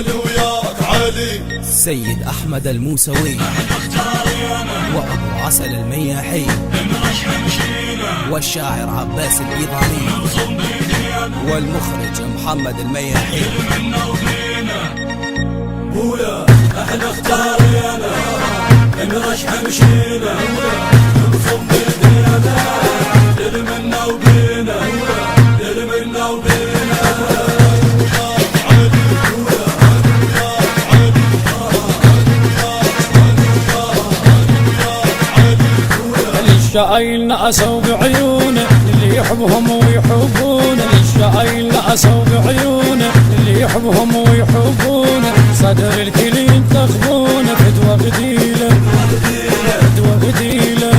علي وياك علي. سيد أحمد الموسوي وأبو عسل المياحي والشاعر عباس البيضاني والمخرج محمد المياحي. بويا احنا اختارينا نرشح مشينا نبصم بايدينا دل منا وبينا دل منا وبينا. الشايل نأسوا بعيونه اللي يحبهم ويحبونه. الشايل نأسوا بعيونه اللي يحبهم ويحبونه. صدر الكل ينتخبونه فدوى غديله فدوى غديله.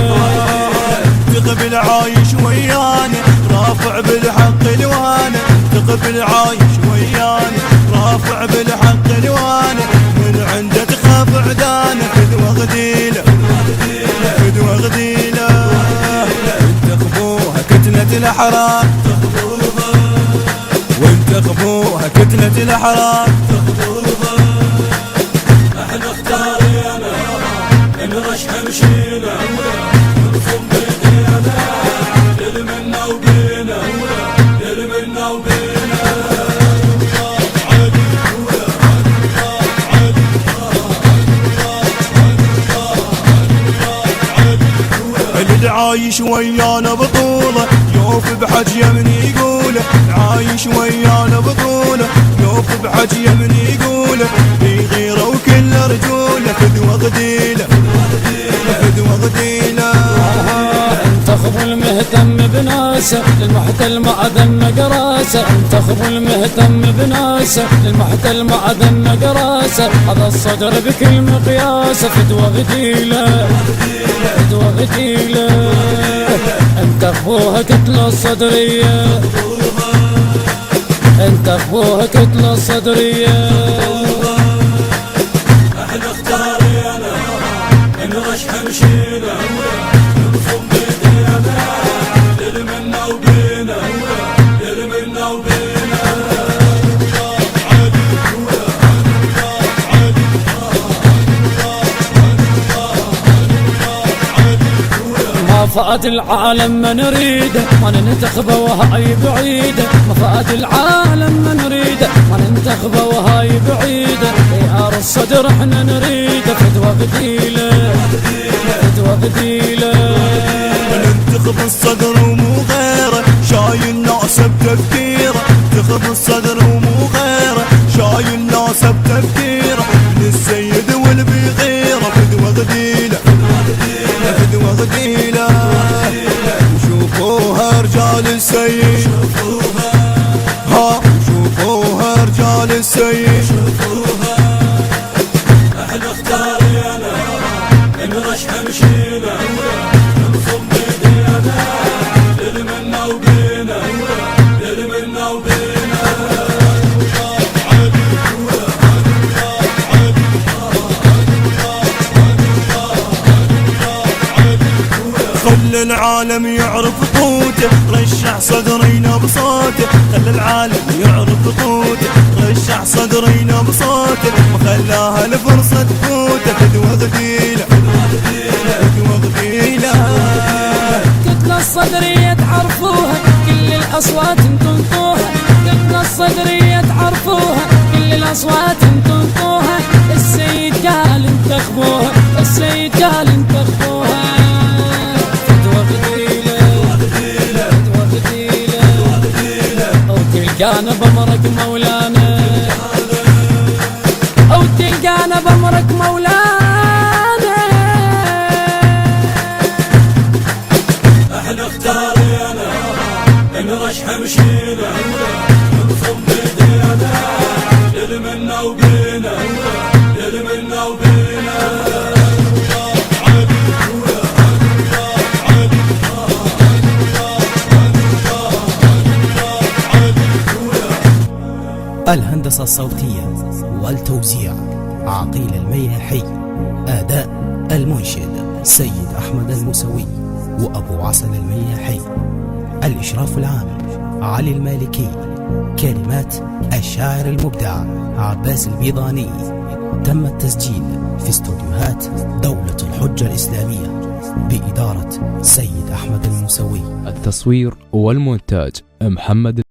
تقبل عايش ويانا رافع بالحق الوانه. تقبل عايش ويانا رافع بالحق الوانه. من عنده تخاف عدانه فدوى غديله فدوى غديله. انتخبوها كتلة الأحرار وانتخبوها كتلة الأحرار. احنا اختارينا نرشح مشينا نبصم بايدينا دل منا وبينا دل منا وبينا. اللي عايش ويانا بطولة يوف بحجيه من يقوله. عايش ويانا بطولة يوف بحجيه من يقوله. يغيره وكل رجوله فدوى غديله فدوى غديله. انتخبوا المهتم بناسه للمحتل معدن قراسه. انتخبوا المهتم بناسه للمحتل معدن قراسه. هذا الصدر بكل مقياسه فدوى غديله فدوى غديله. انتخبوها كتلة الصدرية انتخبوها كتلة الصدرية. احنا اختارينا نرشح مشينا نبصم بايدينا دل منا وبينا دل منا وبينا. ما فات العالم ما نريده ما ننتخبه وهاي بعيده. ما فات العالم ما نريده ما ننتخبه وهاي بعيده. خيار الصدر احنا نريده فدوى غديله فدوى غديله. ننتخب الصدر ومو غيره شايل ناسه بتفكيره. انتخب الصدر ومو غيره شايل ناسه بتفكيره. للسيد واللي غيره فدوى غديله فدوى غديله. شوفوها رجال السيد ها شوفوها رجال السيد. احنا اختارينا نرشح مشينا نبصم بايدينا دل منا وبينا دل منا وبينا. خلي العالم يعرف قوته رشح صدرينا بصوته. خلي العالم يعرف قوته رشح صدرينا بصوته. وخلاها الفرصة تفوته فدوى غديله فدوى غديله. كتلة الصدرية تعرفوها كل الأصوات تنطوها. كتلة الصدرية تعرفوها كل الأصوات تنطوها. السيد قال انتخبوها السيد قال انتخبوها. فدوى غديله فدوى غديله. أو تلقانا بمرق مولانا أو تلقانا بمرق مولانا. احنا اختارينا نرشح مشينا نبصم بايدينا دل منا وبينا دل منا وبينا. الهندسة الصوتية والتوزيع عقيل المياحي. أداء المنشد سيد أحمد الموسوي وأبو عسل المياحي. الإشراف العام علي المالكي كلمات الشاعر المبدع عباس البيضاني. تم التسجيل في استوديوهات دولة الحجة الإسلامية بإدارة سيد أحمد الموسوي. التصوير والمونتاج محمد